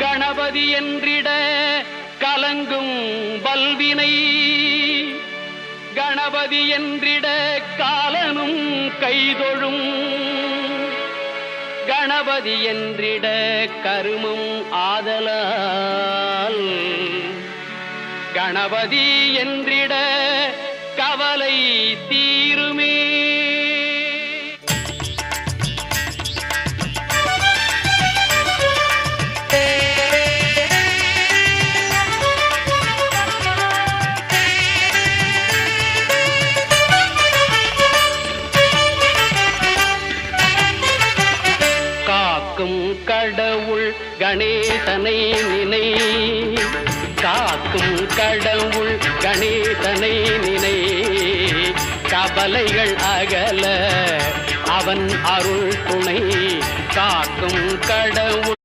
கணபதி என்றிட கலங்கும் வல்வினை கணபதி என்றிட காலனும் கைதொழும் கணபதி என்றிட கருமம் ஆதலால் கணபதி என்றிட கவலை தீருமே. காக்கும் கடவுள் கணேசனை நினை காக்கும் கடவுள் கணேசனை நினை கவலைகள் அகல அவன் அருள் துணை காக்கும் கடவுள்